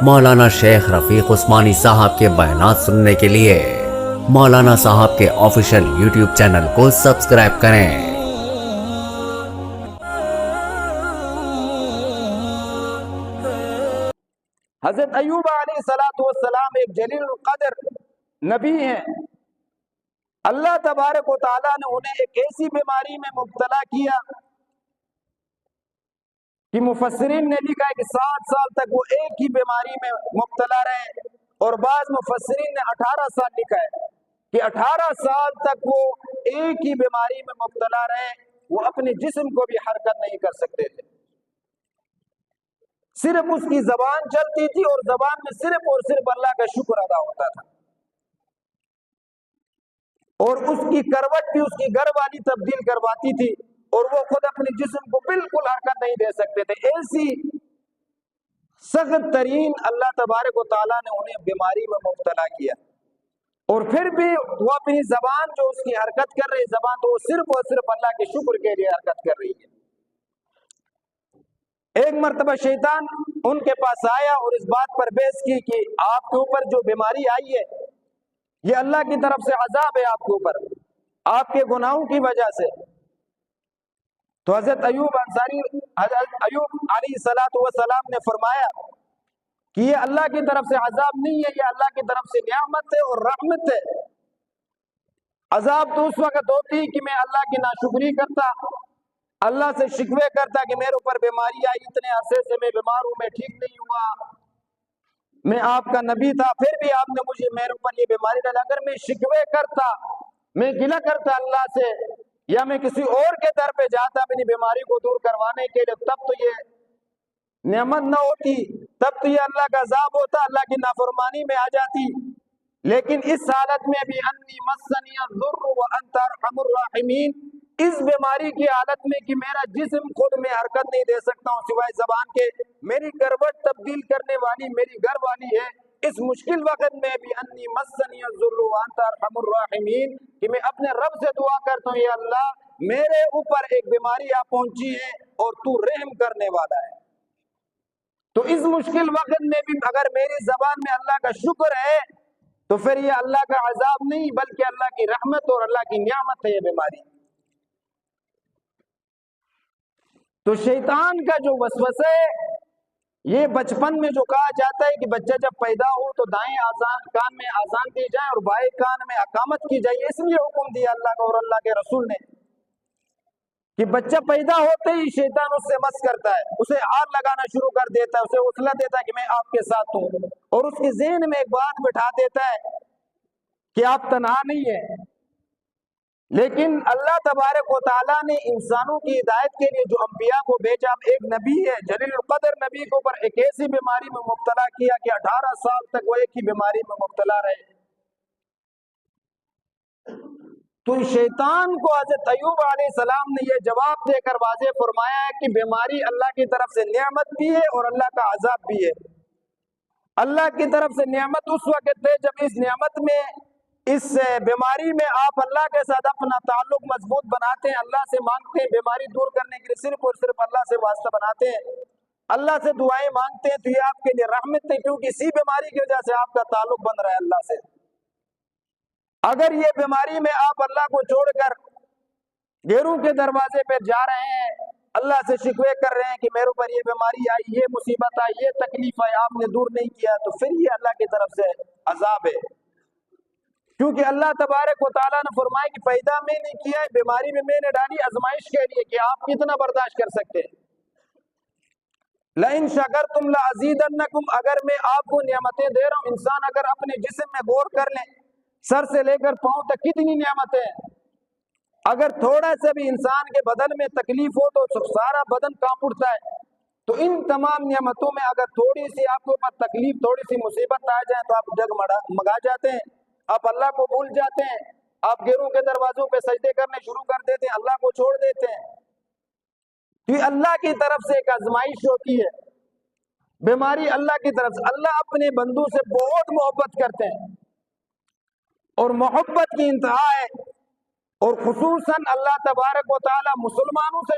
مولانا شیخ رفیق عثمانی صاحب کے بیانات سننے کے لیے مولانا صاحب کے آفیشیل یوٹیوب چینل کو سبسکرائب کریں۔ حضرت ایوب علیہ السلام ایک جلیل القدر نبی ہیں۔ اللہ تبارک و تعالیٰ نے انہیں ایک ایسی بیماری میں مبتلا کیا کہ مفسرین نے لکھا ہے کہ 7 سال تک وہ ایک ہی بیماری میں مبتلا رہے، اور بعض مفسرین نے 18 سال لکھا ہے کہ 18 سال تک وہ ایک ہی بیماری میں مبتلا رہے۔ وہ اپنے جسم کو بھی حرکت نہیں کر سکتے تھے، صرف اس کی زبان چلتی تھی اور زبان میں صرف اور صرف اللہ کا شکر ادا ہوتا تھا، اور اس کی کروٹ بھی اس کی گھر والی تبدیل کرواتی تھی، اور وہ خود اپنے جسم کو بالکل حرکت نہیں دے سکتے تھے۔ ایسی سخت ترین اللہ تبارک و تعالیٰ نے انہیں بیماری میں مبتلا کیا، اور پھر بھی وہ اپنی زبان جو اس کی حرکت کر رہی زبان، تو وہ صرف اور صرف اللہ کے شکر کے لیے حرکت کر رہی ہے۔ ایک مرتبہ شیطان ان کے پاس آیا اور اس بات پر بحث کی کہ آپ کے اوپر جو بیماری آئی ہے یہ اللہ کی طرف سے عذاب ہے آپ کے اوپر، آپ کے گناہوں کی وجہ سے۔ تو حضرت ایوب علیہ السلام نے فرمایا کہ یہ اللہ کی طرف سے عذاب نہیں ہے، یہ اللہ کی طرف سے نعمت ہے اور رحمت ہے۔ عذاب تو اس وقت ہوتی کہ میں اللہ کی ناشکری کرتا، اللہ سے شکوے کرتا کہ میرے اوپر بیماری آئی، اتنے عرصے سے میں بیمار ہوں، میں ٹھیک نہیں ہوا، میں آپ کا نبی تھا پھر بھی آپ نے مجھے میرے اوپر یہ بیماری ڈالی۔ اگر میں شکوے کرتا، میں گلہ کرتا اللہ سے، یا میں کسی اور کے در پہ جاتا اپنی بیماری کو دور کروانے کے لیے، تب تو یہ نعمت نہ ہوتی، تب تو یہ اللہ کا عذاب ہوتا، اللہ کی نافرمانی میں آ جاتی۔ لیکن اس حالت میں بھی انی مسنی الضر وانت ارحم الراحمین، اس بیماری کی حالت میں کہ میرا جسم خود میں حرکت نہیں دے سکتا ہوں سوائے زبان کے، میری کروٹ تبدیل کرنے والی میری گھر والی ہے، اس مشکل وقت میں بھی انی مسنی الضر وانت ارحم الراحمین، کہ میں اپنے رب سے دعا کرتا ہوں، یا اللہ میرے اوپر ایک بیماری آ پہنچی ہے اور تو رحم کرنے والا ہے۔ تو اس مشکل وقت میں بھی اگر میری زبان میں اللہ کا شکر ہے تو پھر یہ اللہ کا عذاب نہیں بلکہ اللہ کی رحمت اور اللہ کی نعمت ہے یہ بیماری۔ تو شیطان کا جو وسوسہ ہے، یہ بچپن میں جو کہا جاتا ہے کہ بچہ جب پیدا ہو تو دائیں کان میں اذان دی جائے اور بائیں کان میں اقامت کی جائے، اس لیے حکم دیا اللہ کا اور اللہ کے رسول نے کہ بچہ پیدا ہوتے ہی شیطان اس سے مس کرتا ہے، اسے آر لگانا شروع کر دیتا ہے، اسے حوصلہ دیتا ہے کہ میں آپ کے ساتھ ہوں، اور اس کے ذہن میں ایک بات بٹھا دیتا ہے کہ آپ تنہا نہیں ہیں۔ لیکن اللہ تبارک و تعالیٰ نے انسانوں کی ہدایت کے لیے جو انبیاء کو بھیجا، ایک نبی ہے جلیل القدر نبی کے اوپر ایک ایسی بیماری میں مبتلا کیا کہ 18 سال تک وہ ایک ہی بیماری میں مبتلا رہے۔ تو شیطان کو حضرت ایوب علیہ السلام نے یہ جواب دے کر واضح فرمایا ہے کہ بیماری اللہ کی طرف سے نعمت بھی ہے اور اللہ کا عذاب بھی ہے۔ اللہ کی طرف سے نعمت اس وقت ہے جب اس نعمت میں، اس بیماری میں آپ اللہ کے ساتھ اپنا تعلق مضبوط بناتے ہیں، اللہ سے مانگتے ہیں، بیماری دور کرنے کے لیے صرف اور صرف اللہ سے واسطہ بناتے ہیں، اللہ سے دعائیں مانگتے ہیں، تو یہ آپ کے لیے رحمت ہے، کیونکہ اسی بیماری کی وجہ سے آپ کا تعلق بن رہا ہے اللہ سے۔ اگر یہ بیماری میں آپ اللہ کو چھوڑ کر غیروں کے دروازے پہ جا رہے ہیں، اللہ سے شکوے کر رہے ہیں کہ میرے اوپر یہ بیماری آئی، یہ مصیبت آئی، یہ تکلیف آئی، آپ نے دور نہیں کیا، تو پھر یہ اللہ کی طرف سے عذاب ہے، کیونکہ اللہ تبارک و تعالیٰ نے فرمایا کہ پیدا میں نے کیا ہے، بیماری میں نے ڈالی آزمائش کے لیے کہ آپ کتنا برداشت کر سکتے ہیں۔ لَإِن شَكَرْتُمْ لَأَزِيدَنَّكُمْ، اگر میں آپ کو نعمتیں دے رہا ہوں، انسان اگر اپنے جسم میں غور کر لیں، سر سے لے کر پاؤں تک کتنی نعمتیں ہیں، اگر تھوڑا سا بھی انسان کے بدن میں تکلیف ہو تو سارا بدن کانپ اٹھتا ہے، تو ان تمام نعمتوں میں اگر تھوڑی سی آپ کے اوپر تکلیف، تھوڑی سی مصیبت آ جائے تو آپ ڈگمگا جاتے ہیں، آپ اللہ کو بھول جاتے ہیں، آپ غیروں کے دروازوں پہ سجدے کرنے شروع کر دیتے ہیں، اللہ کو چھوڑ دیتے ہیں۔ یہ اللہ کی طرف سے ایک آزمائش ہوتی ہے، بیماری اللہ کی طرف سے۔ اللہ اپنے بندوں سے بہت محبت کرتے ہیں اور محبت کی انتہا ہے، اور خصوصاً اللہ تبارک و تعالی مسلمانوں سے